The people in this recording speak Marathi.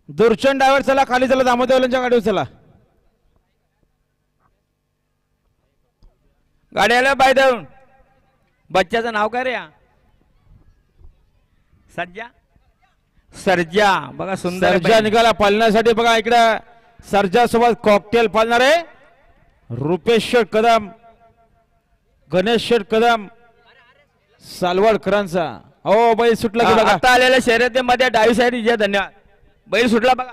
दुर्चन ड्रायव्हर चला खाली चला दामोदरवाल्यांच्या गाडीवर चला गाड्याला बाय देऊन बच्च्याचं नाव काय रे सज्जा सर्जा बघा सुंदर सर्जा निघाला पालण्यासाठी बघा इकडे सर्जा सोबत कॉकटेल पालणार आहे रुपेश शेठ कदम गणेश शेठ कदम सालवडकरांचा हो बैल सुटला की बघा आता आलेल्या शर्यतीमध्ये डावी साईड धन्यवाद बैल सुटला बघा